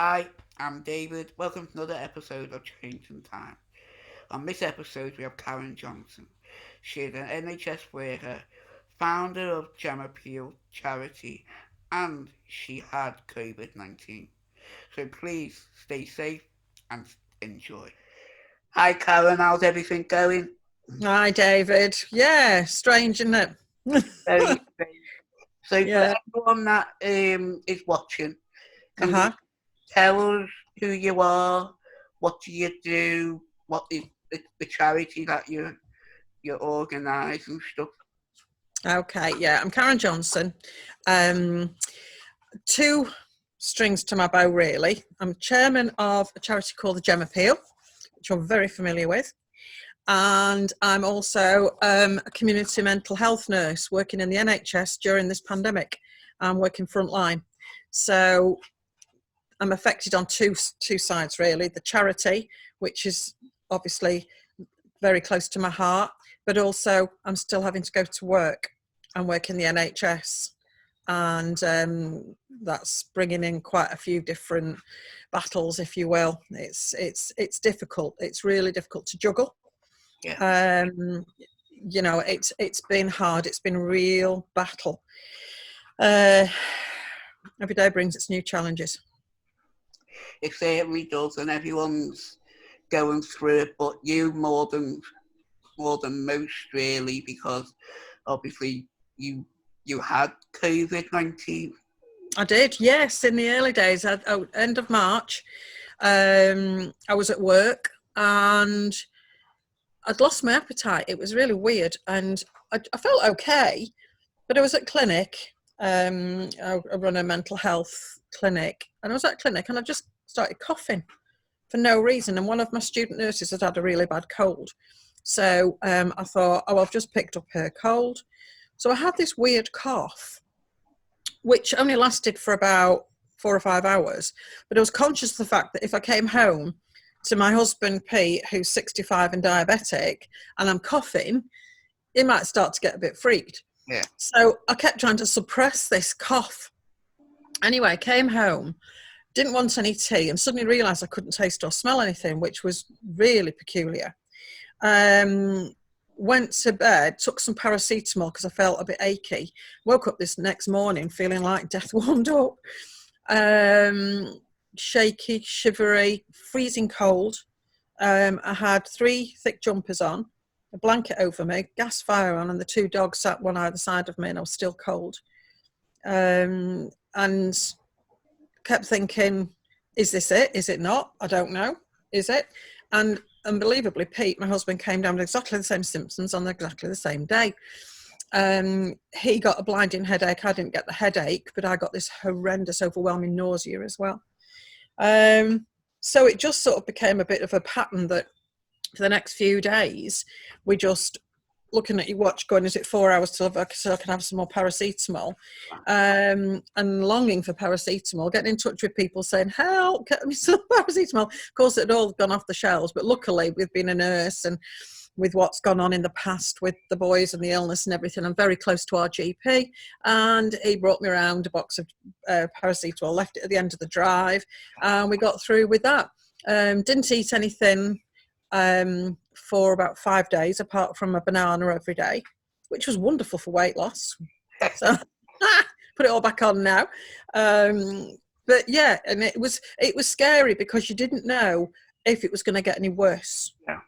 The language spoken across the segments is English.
Hi, I'm David. Welcome to another episode of Change in Time. On this episode, we have Karen Johnson. She is an NHS worker, founder of Gem Appeal charity, and she had COVID 19. So please stay safe and enjoy. Hi, Karen. How's everything going? Hi, David. Yeah, strange, isn't it? Very strange. So, for Yeah. everyone that is watching, can you Uh-huh. tell us who you are? What do you do? What is the charity that you organise and stuff? Okay. Yeah, I'm Karen Johnson. Um, two strings to my bow, really. I'm chairman of a charity called the Gem Appeal, which I'm very familiar with. And I'm also a community mental health nurse working in the NHS during this pandemic. I'm working frontline. So I'm affected on two sides, really. The charity, which is obviously very close to my heart, but also I'm still having to go to work and work in the NHS, and that's bringing in quite a few different battles, if you will. It's difficult. It's really difficult to juggle. Yeah, Um, it's been hard. It's been a real battle. Uh, every day brings its new challenges. it certainly does, and everyone's going through it, but you more than most really, because obviously you you had COVID 19. I did, yes, in the early days, end of March. I was at work and I'd lost my appetite. It was really weird, and I felt okay, but I was at clinic. I run a mental health clinic, and I was at clinic, and I just started coughing for no reason. And one of my student nurses had a really bad cold, so I thought, oh, I've just picked up her cold. So I had this weird cough, which only lasted for about 4 or 5 hours. But I was conscious of the fact that if I came home to my husband, Pete, who's 65 and diabetic, and I'm coughing, he might start to get a bit freaked. Yeah, So I kept trying to suppress this cough. Anyway, I came home, didn't want any tea, and suddenly realised I couldn't taste or smell anything, which was really peculiar. Um, Went to bed, took some paracetamol because I felt a bit achy. Woke up this next morning feeling like death warmed up. Um, Shaky, shivery, freezing cold. I had 3 thick jumpers on, a blanket over me, gas fire on, and the 2 dogs sat one either side of me, and I was still cold. And kept thinking, is this it? Is it not? I don't know. Is it? And unbelievably, Pete, my husband, came down with exactly the same symptoms on exactly the same day. He got a blinding headache. I didn't get the headache, but I got this horrendous, overwhelming nausea as well. So it just sort of became a bit of a pattern that for the next few days, we just looking at your watch going, is it 4 hours till I can have some more paracetamol? And longing for paracetamol, getting in touch with people saying, help, get me some paracetamol. Of course, it had all gone off the shelves, but luckily we've been a nurse, and with what's gone on in the past with the boys and the illness and everything, I'm very close to our GP, and he brought me around a box of paracetamol, left it at the end of the drive, and we got through with that. Didn't eat anything for about 5 days, apart from a banana every day, which was wonderful for weight loss. So put it all back on now. But yeah, and it was scary because you didn't know if it was going to get any worse. yeah,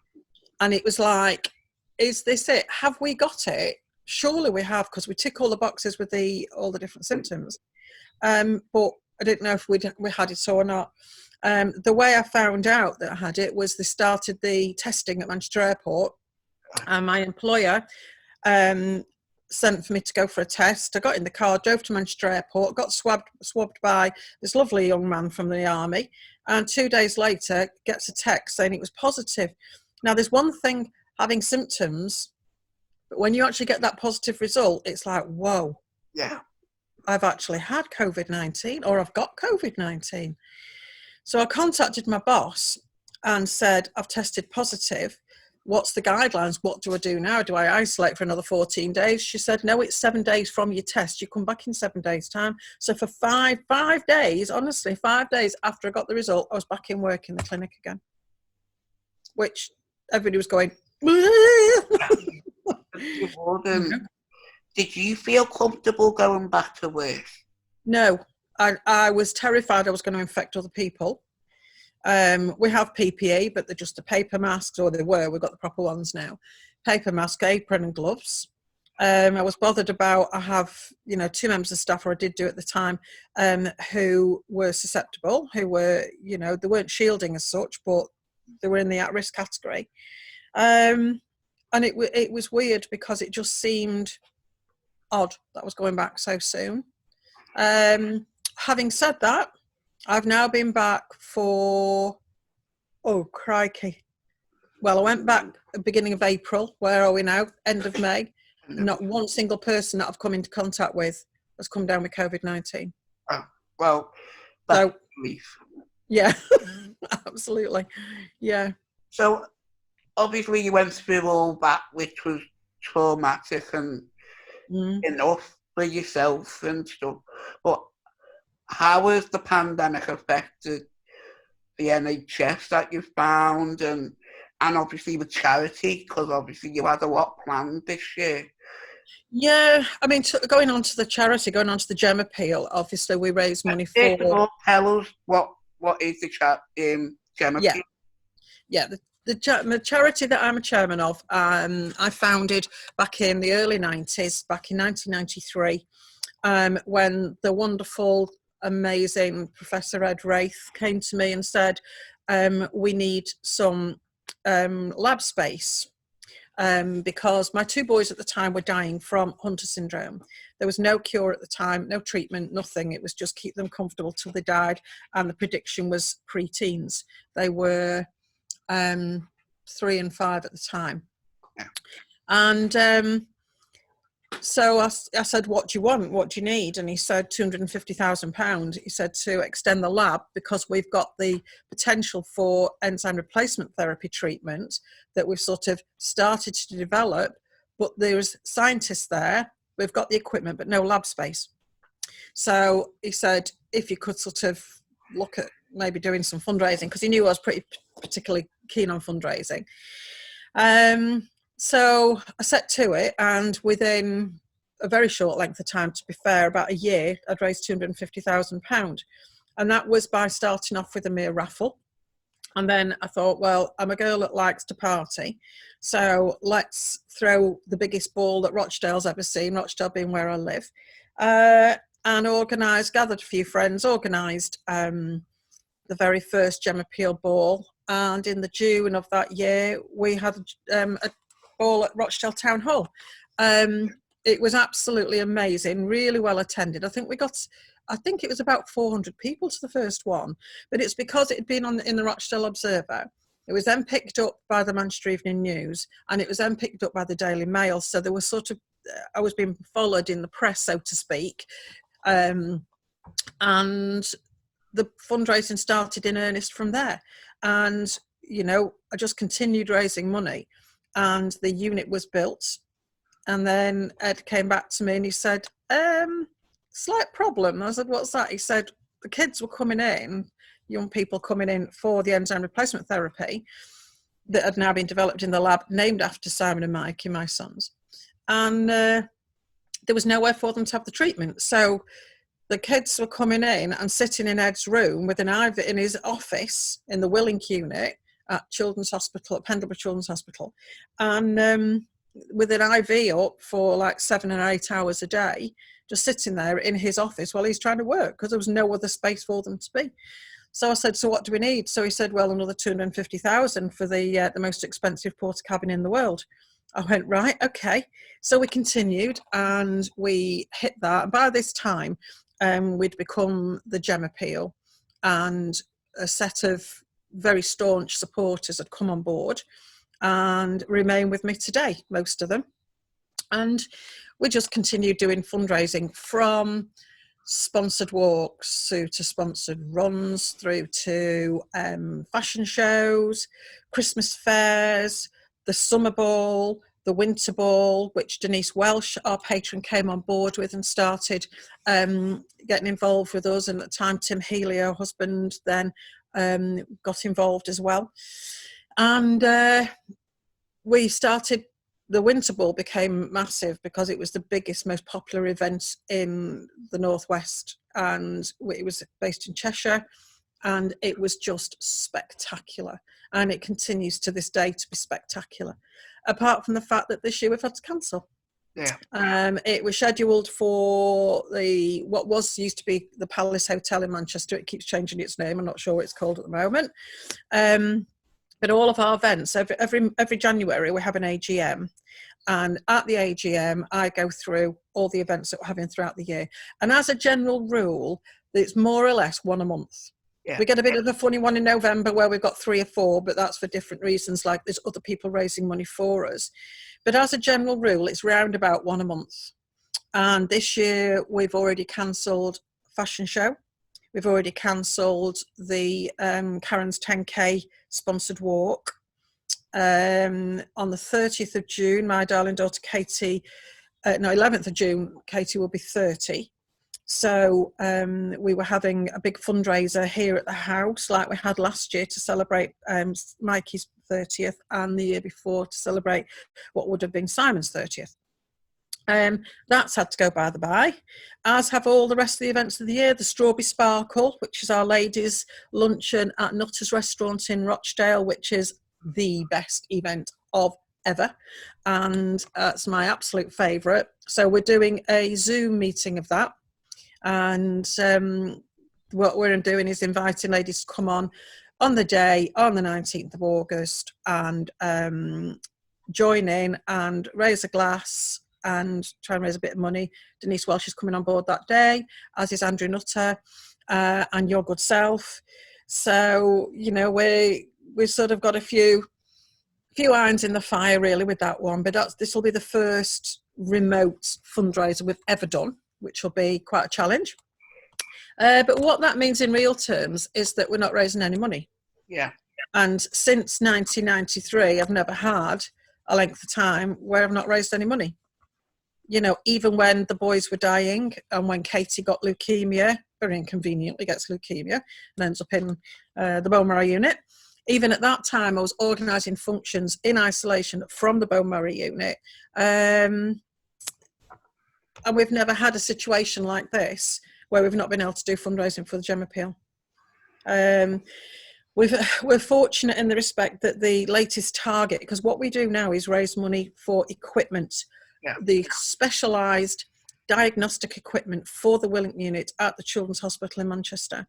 And it was like, is this it? Have we got it? Surely we have, because we tick all the boxes with all the different symptoms. But I didn't know if we had it or not. The way I found out that I had it was they started the testing at Manchester Airport, and my employer sent for me to go for a test. I got in the car, drove to Manchester Airport, got swabbed by this lovely young man from the army, and 2 days later gets a text saying it was positive. Now, there's one thing having symptoms, but when you actually get that positive result, it's like, whoa, yeah, I've actually had COVID-19, or I've got COVID-19. So I contacted my boss and said, I've tested positive. what's the guidelines? What do I do now? Do I isolate for another 14 days? She said, no, it's 7 days from your test. You come back in 7 days' time. So for five days, honestly, 5 days after I got the result, I was back in work in the clinic again, which everybody was going, Did you feel comfortable going back to work? No, I was terrified I was going to infect other people. We have PPE, but they're just the paper masks, or they were. We've got the proper ones now. Paper mask, apron and gloves. I was bothered about, I have, 2 members of staff, or I did do at the time, who were susceptible, who were, they weren't shielding as such, but they were in the at-risk category. And it was weird because it just seemed odd that I was going back so soon. Having said that, I've now been back for, oh crikey. Well, I went back at the beginning of April. Where are we now? End of May. Not one single person that I've come into contact with has come down with COVID-19. Oh, well, that's relief. Yeah, absolutely. Yeah. So, obviously you went through all that, which was traumatic and enough for yourself and stuff. But how has the pandemic affected the NHS that you found, and obviously the charity, because obviously you had a lot planned this year? Yeah, I mean, going on to the charity, going on to the Gem Appeal, obviously we raise money for... First of all, tell us what is the Gem Appeal? Yeah, the charity that I'm a chairman of, I founded back in the early 90s, back in 1993, when the wonderful, amazing Professor Ed Wraith came to me and said, we need some lab space. Because my 2 boys at the time were dying from Hunter syndrome. There was no cure at the time, no treatment, nothing. It was just keep them comfortable till they died. And the prediction was pre-teens. They were 3 and 5 at the time. Yeah. And so I said, what do you want? What do you need? And he said £250,000. He said to extend the lab because we've got the potential for enzyme replacement therapy treatment that we've sort of started to develop, but there's scientists there. We've got the equipment, but no lab space. So he said, if you could sort of look at maybe doing some fundraising, because he knew I was pretty particularly keen on fundraising. So I set to it, and within a very short length of time, to be fair, about a year, I'd raised £250,000. And that was by starting off with a mere raffle. And then I thought, well, I'm a girl that likes to party, so let's throw the biggest ball that Rochdale's ever seen, Rochdale being where I live, and gathered a few friends, organised the very first Gem Appeal ball. And in the June of that year, we had a ball at Rochdale Town Hall. It was absolutely amazing, really well attended. I think it was about 400 people to the first one, but it's because it had been in the Rochdale Observer. It was then picked up by the Manchester Evening News, and it was then picked up by the Daily Mail. So there was sort of, I was being followed in the press, so to speak. And the fundraising started in earnest from there. And, I just continued raising money, and the unit was built. And then Ed came back to me and he said, slight problem. I said, what's that? He said, the kids were coming in, young people coming in for the enzyme replacement therapy that had now been developed in the lab, named after Simon and Mikey, my sons. And there was nowhere for them to have the treatment. So the kids were coming in and sitting in Ed's room with an IV in his office in the Willink unit at Children's Hospital, at Pendlebury Children's Hospital. And with an IV up for like 7 and 8 hours a day, just sitting there in his office while he's trying to work, because there was no other space for them to be. So I said, so what do we need? So he said, well, another 250,000 for the most expensive porta cabin in the world. I went, right, okay. So we continued and we hit that. And by this time, we'd become the Gem Appeal, and a set of very staunch supporters had come on board and remain with me today, most of them. And we just continued doing fundraising, from sponsored walks through to sponsored runs, through to fashion shows, Christmas fairs. the summer ball, the winter ball, which Denise Welsh, our patron, came on board with and started getting involved with us. And at the time, Tim Healy, our husband, then got involved as well. And we started, the winter ball became massive because it was the biggest, most popular event in the Northwest, and it was based in Cheshire, and it was just spectacular, and it continues to this day to be spectacular, apart from the fact that this year we've had to cancel. Yeah. It was scheduled for what used to be the Palace Hotel in Manchester. It keeps changing its name. I'm not sure what it's called at the moment. But all of our events, every January, we have an AGM. And at the AGM, I go through all the events that we're having throughout the year. And as a general rule, it's more or less one a month. Yeah. We get a bit of a funny one in November where we've got 3 or 4, but that's for different reasons, like there's other people raising money for us. But as a general rule, it's round about one a month. And this year, we've already cancelled fashion show. We've already cancelled the Karen's 10K sponsored walk. On the 30th of June, my darling daughter Katie, 11th of June, Katie will be 30. So we were having a big fundraiser here at the house, like we had last year, to celebrate Mikey's 30th, and the year before to celebrate what would have been Simon's 30th. That's had to go by the by, as have all the rest of the events of the year. The Strawberry Sparkle, which is our ladies' luncheon at Nutter's Restaurant in Rochdale, which is the best event of ever, and it's my absolute favourite. So we're doing a Zoom meeting of that, and what we're doing is inviting ladies to come on the day, on the 19th of August, and join in and raise a glass and try and raise a bit of money. Denise Welsh is coming on board that day, as is Andrew Nutter and your good self. So, you know, we've sort of got a few irons in the fire really with that one, but this will be the first remote fundraiser we've ever done, which will be quite a challenge. But what that means in real terms is that we're not raising any money. Yeah. And since 1993, I've never had a length of time where I've not raised any money. You know, even when the boys were dying and when Katie got leukemia, very inconveniently gets leukemia and ends up in the bone marrow unit. Even at that time, I was organising functions in isolation from the bone marrow unit. And we've never had a situation like this where we've not been able to do fundraising for the Gem Appeal. We're fortunate in the respect that the latest target, because what we do now is raise money for equipment, the specialised diagnostic equipment for the Willink unit at the Children's Hospital in Manchester.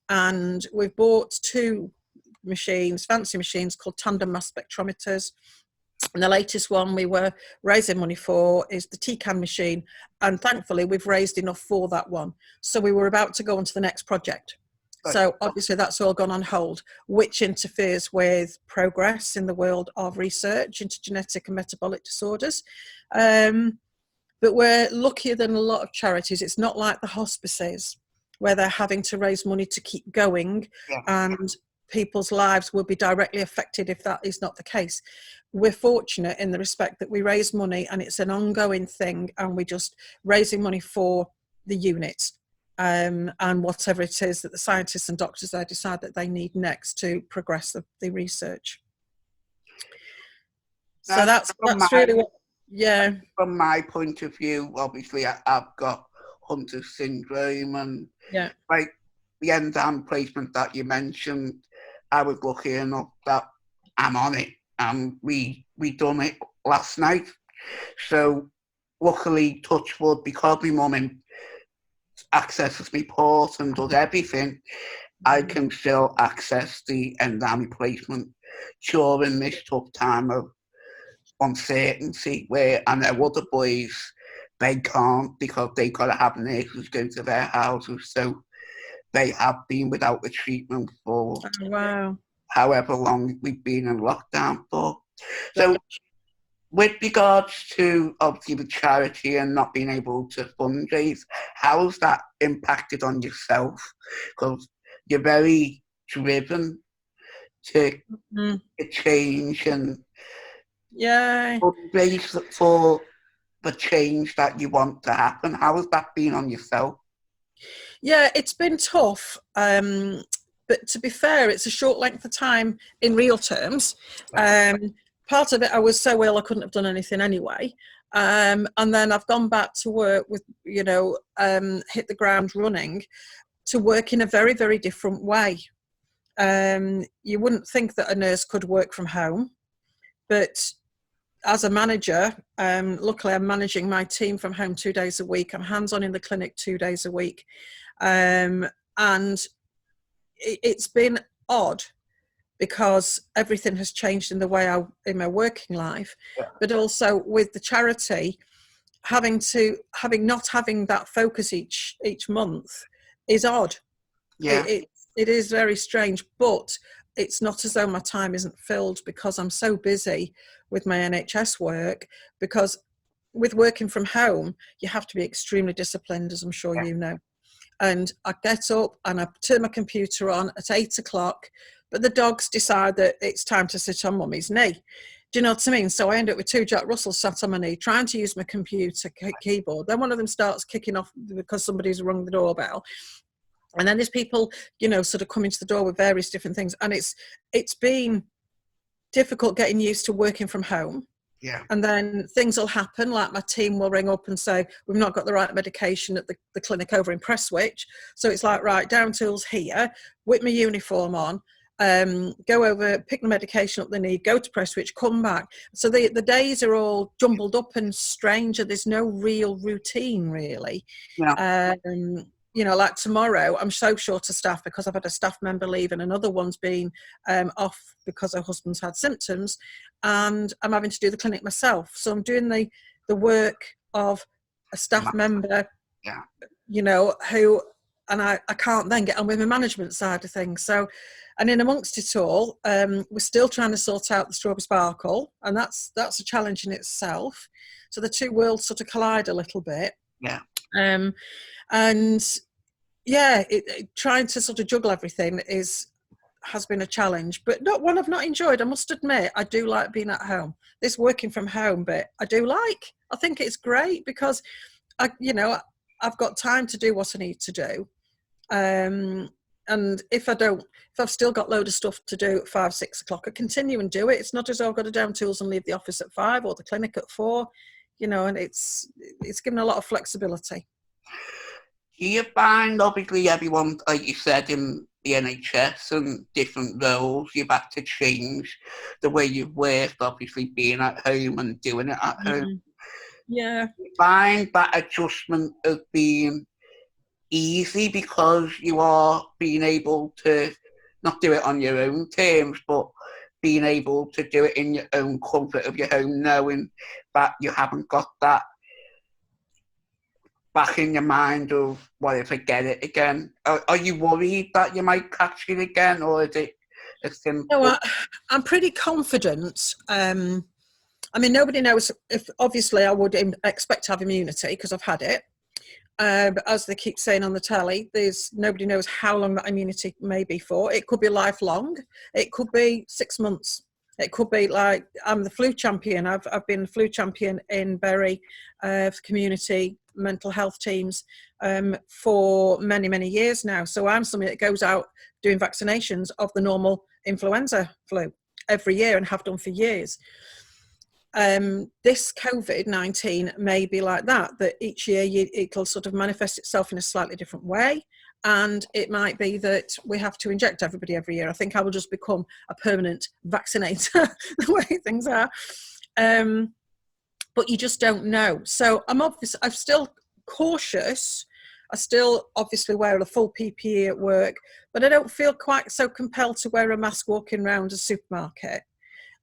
And we've bought 2 machines, fancy machines called tandem mass spectrometers. And the latest one we were raising money for is the TCAN machine. And thankfully, we've raised enough for that one. So we were about to go on to the next project. Right. So obviously that's all gone on hold, which interferes with progress in the world of research into genetic and metabolic disorders. But we're luckier than a lot of charities. It's not like the hospices where they're having to raise money to keep going, and people's lives will be directly affected if that is not the case. We're fortunate in the respect that we raise money and it's an ongoing thing, and we're just raising money for the unit. And whatever it is that the scientists and doctors there decide that they need next to progress the research. So that's really what, From my point of view, obviously I've got Hunter syndrome, and like the enzyme placement that you mentioned, I was lucky enough that I'm on it, and we done it last night. So luckily, touch wood, because my mum accesses my port and does everything, I can still access the enzyme replacement during this tough time of uncertainty, where I know other boys, they can't, because they've got to have nurses go to their houses. So they have been without the treatment for however long we've been in lockdown for. So with regards to obviously the charity and not being able to fundraise, how's that impacted on yourself? Because you're very driven to change, and Yeah. Brace for the change that you want to happen. How has that been on yourself? Yeah, it's been tough. But to be fair, it's a short length of time in real terms. Part of it, I was so ill I couldn't have done anything anyway. And then I've gone back to work with, hit the ground running to work in a very, very different way. You wouldn't think that a nurse could work from home, but as a manager, luckily I'm managing my team from home 2 days a week. I'm hands-on in the clinic 2 days a week. And it's been odd because everything has changed in the way in my working life, but also with the charity, having not having that focus each month is odd. Yeah. It is very strange, but it's not as though my time isn't filled because I'm so busy with my NHS work. Because with working from home, you have to be extremely disciplined, as I'm sure you know. And I get up and I turn my computer on at 8 o'clock, but the dogs decide that it's time to sit on mummy's knee. Do you know what I mean? So I end up with 2 Jack Russells sat on my knee, trying to use my computer keyboard. Then one of them starts kicking off because somebody's rung the doorbell. And then there's people, sort of coming to the door with various different things. And it's been difficult getting used to working from home. Yeah. And then things will happen, like my team will ring up and say, we've not got the right medication at the clinic over in Prestwich. So it's like, right, down tools here, whip my uniform on, go over, pick the medication up they need, go to Prestwich, come back. So the days are all jumbled up and strange, and there's no real routine, really. Yeah. Like tomorrow, I'm so short of staff because I've had a staff member leave and another one's been off because her husband's had symptoms, and I'm having to do the clinic myself. So I'm doing the work of a staff member, and I can't then get on with the management side of things. So, and in amongst it all, we're still trying to sort out the Strawberry Sparkle, and that's a challenge in itself. So the two worlds sort of collide a little bit. Yeah. And yeah, trying to sort of juggle everything has been a challenge, but not one I've not enjoyed. I must admit, I do like being at home. This working from home bit, I do like. I think it's great because I've got time to do what I need to do. And if I've still got load of stuff to do at 5, 6 o'clock, I continue and do it. It's not as though I've got to down tools and leave the office at 5 or the clinic at 4, and it's given a lot of flexibility. Do you find, obviously, everyone, like you said, in the NHS and different roles, you've had to change the way you've worked, obviously being at home and doing it at home. Yeah. Do you find that adjustment of being easy because you are being able to not do it on your own terms, but being able to do it in your own comfort of your home, knowing that you haven't got that back in your mind of, what if I get it again? Are you worried that you might catch it again, or is it a simple... No, I'm pretty confident. Nobody knows if, obviously, I would expect to have immunity because I've had it. But as they keep saying on the telly, nobody knows how long that immunity may be for. It could be lifelong. It could be 6 months. It could be like, I'm the flu champion. I've been the flu champion in Bury for community mental health teams for many, many years now. So I'm somebody that goes out doing vaccinations of the normal influenza flu every year and have done for years. This COVID-19 may be like that each year it'll sort of manifest itself in a slightly different way. And it might be that we have to inject everybody every year. I think I will just become a permanent vaccinator, the way things are. But you just don't know. So I'm still cautious. I still obviously wear a full PPE at work, but I don't feel quite so compelled to wear a mask walking around a supermarket.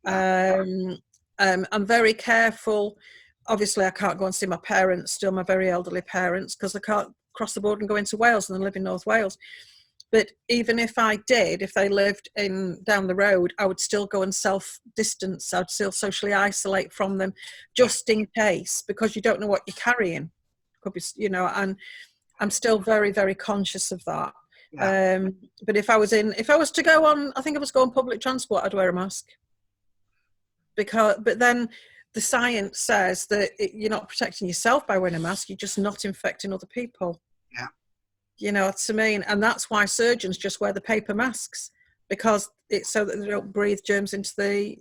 I'm very careful. Obviously, I can't go and see my parents, still my very elderly parents, because I can't cross the border and go into Wales and then live in North Wales. But even if I did, if they lived down the road, I would still go and self-distance. I'd still socially isolate from them just in case, because you don't know what you're carrying. Could be, and I'm still very, very conscious of that. Yeah. But if I was to go on, I think if I was going public transport, I'd wear a mask. but then the science says that you're not protecting yourself by wearing a mask, you're just not infecting other people. Yeah. You know what I mean? And that's why surgeons just wear the paper masks, because it's so that they don't breathe germs into the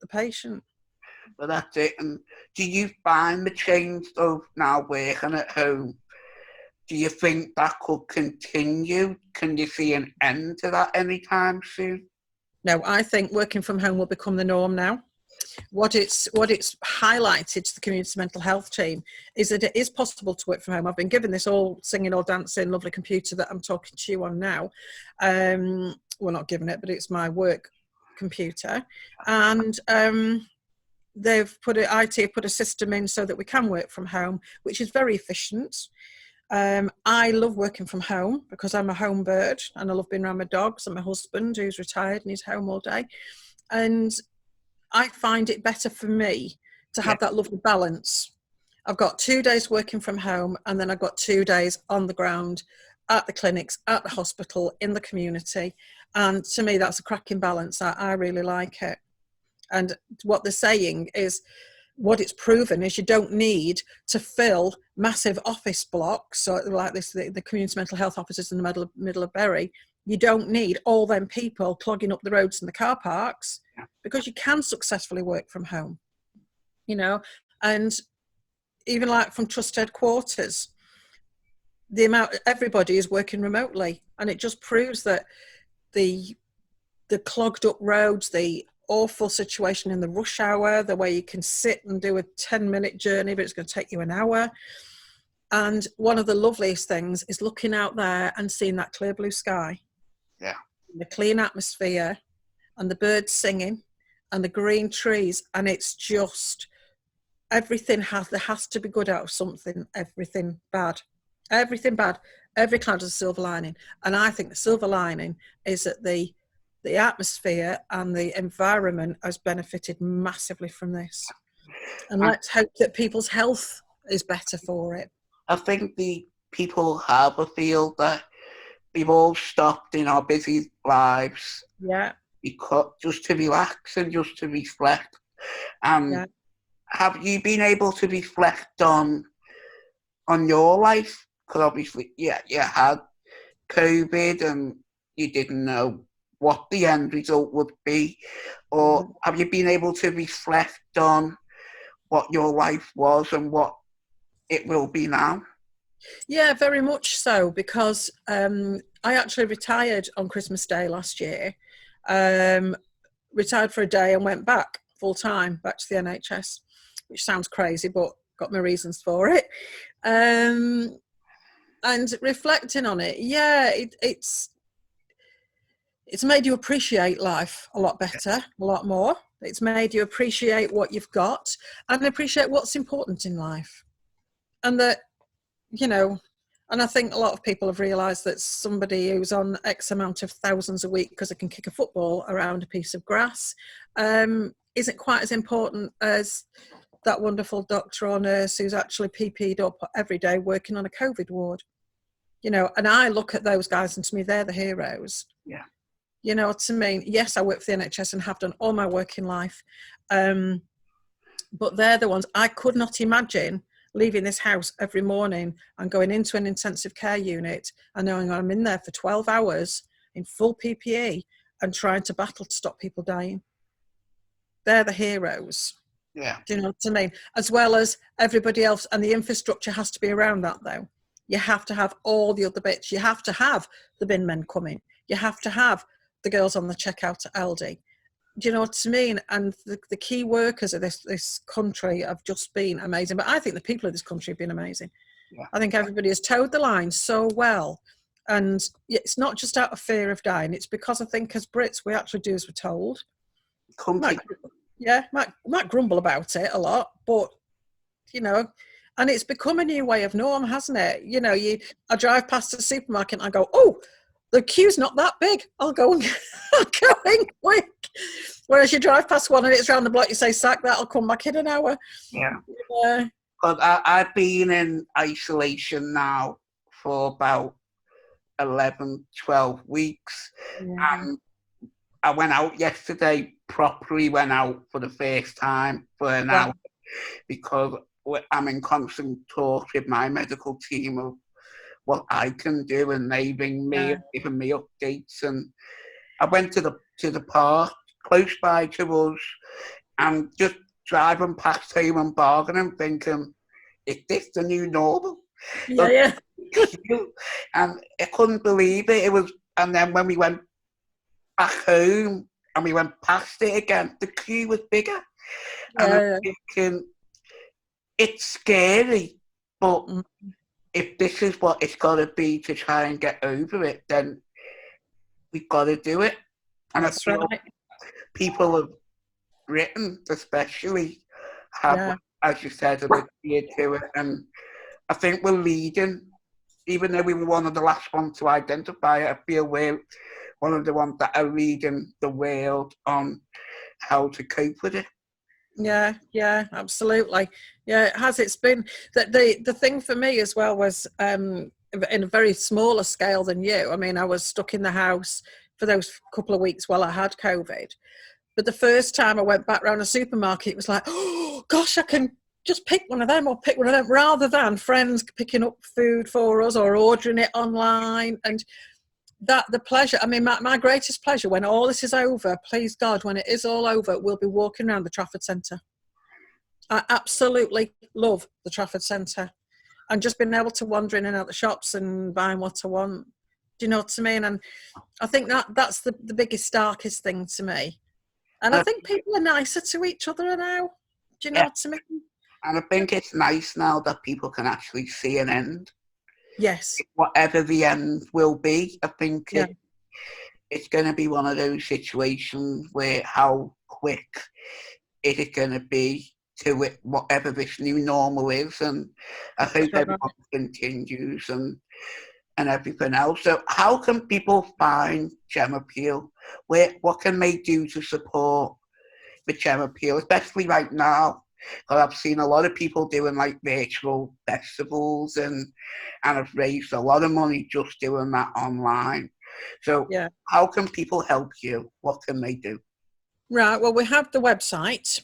patient. But that's it. And do you find the change of now working at home, do you think that could continue? Can you see an end to that anytime soon? No, I think working from home will become the norm now. What it's highlighted to the community mental health team is that it is possible to work from home. I've been given this all singing, all dancing, lovely computer that I'm talking to you on now. Well, not given it, but it's my work computer, and they've put IT put a system in so that we can work from home, which is very efficient. I love working from home because I'm a home bird and I love being around my dogs and my husband who's retired and he's home all day. And I find it better for me to have that lovely balance. I've got 2 days working from home and then I've got 2 days on the ground at the clinics, at the hospital, in the community. And to me, that's a cracking balance. I really like it. And what they're saying is, what it's proven is you don't need to fill massive office blocks, so like this, the community mental health offices in the middle of Bury. You don't need all them people clogging up the roads and the car parks, because you can successfully work from home, you know. And even like from trust headquarters, the amount everybody is working remotely, and it just proves that the clogged up roads, the awful situation in the rush hour, the way you can sit and do a 10-minute journey, but it's going to take you an hour. And one of the loveliest things is looking out there and seeing that clear blue sky, the clean atmosphere, and the birds singing, and the green trees. And it's just, there has to be good out of something, everything bad. Every cloud has a silver lining. And I think the silver lining is that the atmosphere and the environment has benefited massively from this. And let's hope that people's health is better for it. I think the people have a feel that we've all stopped in our busy lives. Yeah. Because just to relax and just to reflect. Have you been able to reflect on your life? Because obviously, you had COVID and you didn't know what the end result would be, or have you been able to reflect on what your life was and what it will be now? Yeah, very much so, because I actually retired on Christmas Day last year, retired for a day and went back full time back to the NHS, which sounds crazy, but got my reasons for it. And reflecting on it, it's made you appreciate life a lot better, a lot more. It's made you appreciate what you've got and appreciate what's important in life. And that, you know, and I think a lot of people have realised that somebody who's on X amount of thousands a week because they can kick a football around a piece of grass isn't quite as important as that wonderful doctor or nurse who's actually PP'd up every day working on a COVID ward. You know, and I look at those guys and to me, they're the heroes. Yeah. You know what I mean? Yes, I work for the NHS and have done all my working life. But they're the ones. I could not imagine leaving this house every morning and going into an intensive care unit and knowing I'm in there for 12 hours in full PPE and trying to battle to stop people dying. They're the heroes. Yeah. Do you know what I mean? As well as everybody else. And the infrastructure has to be around that, though. You have to have all the other bits. You have to have the bin men coming. You have to have the girls on the checkout at Aldi. Do you know what I mean? And the key workers of this country have just been amazing. But I think the people of this country have been amazing. Yeah. I think everybody has towed the line so well. And it's not just out of fear of dying. It's because I think as Brits, we actually do as we're told. Might grumble about it a lot, but, you know, and it's become a new way of norm, hasn't it? You know, I drive past a supermarket and I go, oh, the queue's not that big. I'll go and quick. Whereas you drive past one and it's round the block, you say, sack that, I'll come back in an hour. Yeah. But I've been in isolation now for about 11, 12 weeks. Yeah. And I went out yesterday, properly went out for the first time for an hour, because I'm in constant talk with my medical team of what I can do, and they ring me, giving me updates. And I went to the park close by to us, and just driving past home and bargaining, thinking, is this the new normal? Yeah. And I couldn't believe it. It was, and then when we went back home and we went past it again, the queue was bigger. And I'm thinking, it's scary, but if this is what it's got to be to try and get over it, then we've got to do it. And that's I feel right. people have written, especially, have, as you said, a bit fear to it. And I think we're leading, even though we were one of the last ones to identify it. I feel we're one of the ones that are leading the world on how to cope with it. Yeah, absolutely. Yeah, it has. It's been that the thing for me as well was in a very smaller scale than you. I mean, I was stuck in the house for those couple of weeks while I had COVID. But the first time I went back round a supermarket, it was like, oh gosh, I can just pick one of them or pick one of them, rather than friends picking up food for us or ordering it online. And that the pleasure, I mean, my greatest pleasure when all this is over, please God, when it is all over, we'll be walking around the Trafford Centre. I absolutely love the Trafford Centre, and just being able to wander in and out the shops and buying what I want. Do you know what I mean? And I think that's the biggest, darkest thing to me. And I think people are nicer to each other now. Do you know what I mean? And I think it's nice now that people can actually see an end. Yes. Whatever the end will be, I think it's going to be one of those situations where how quick is it going to be to it, whatever this new normal is. And I hope everyone continues and everything else. So how can people find Gemma Peel? What can they do to support the Gemma Peel, especially right now? Because I've seen a lot of people doing like virtual festivals and have raised a lot of money just doing that online. So how can people help you? What can they do? Right, well, we have the website,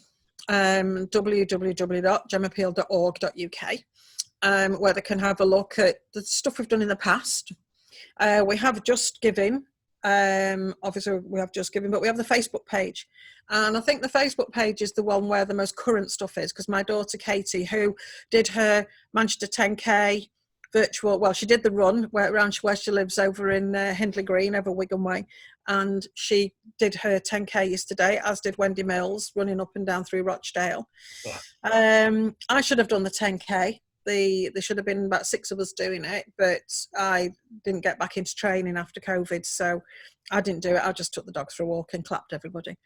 www.gemmapeel.org.uk, where they can have a look at the stuff we've done in the past. We have Just Giving. Obviously, we have Just Giving, but we have the Facebook page. And I think the Facebook page is the one where the most current stuff is, because my daughter Katie, who did her Manchester 10K virtual, well, she did the run around where she lives over in Hindley Green, over Wigan Way, and she did her 10K yesterday, as did Wendy Mills, running up and down through Rochdale. I should have done the 10K. There should have been about 6 of us doing it, but I didn't get back into training after COVID, so I didn't do it. I just took the dogs for a walk and clapped everybody.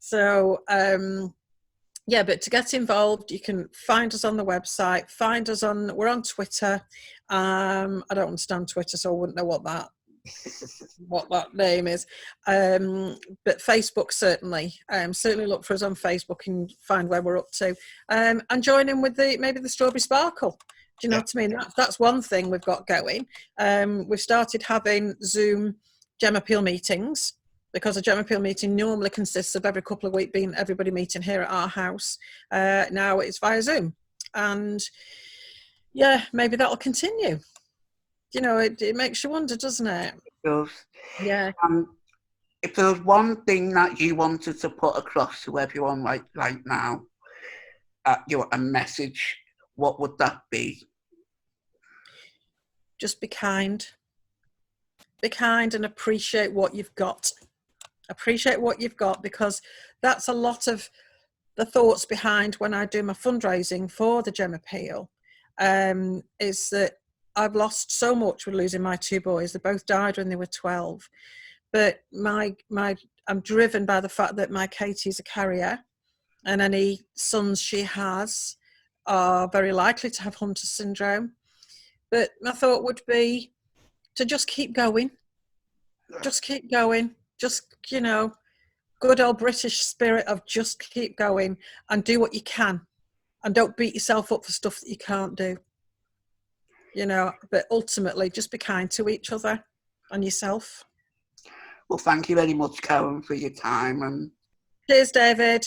So but to get involved, you can find us on the website, we're on Twitter. I don't understand Twitter, so I wouldn't know what that name is. But Facebook, certainly look for us on Facebook and find where we're up to. And join in with maybe the Strawberry Sparkle. Do you know what I mean? That's one thing we've got going. We've started having Zoom Gemma Peel meetings, because a Gemma Peel meeting normally consists of every couple of weeks being everybody meeting here at our house. Now it's via Zoom. And maybe that'll continue. You know, it makes you wonder, doesn't it? It does. Yeah. If there was one thing that you wanted to put across to everyone right now, a message, what would that be? Just be kind. Be kind and appreciate what you've got. Appreciate what you've got, because that's a lot of the thoughts behind when I do my fundraising for the Gemma Peel, is that I've lost so much with losing my 2 boys. They both died when they were 12. But I'm driven by the fact that my Katie's a carrier, and any sons she has are very likely to have Hunter syndrome. But my thought would be to just keep going. Just keep going. Just, good old British spirit of just keep going and do what you can. And don't beat yourself up for stuff that you can't do. But ultimately just be kind to each other and yourself. Well, thank you very much, Karen, for your time. And Cheers, David.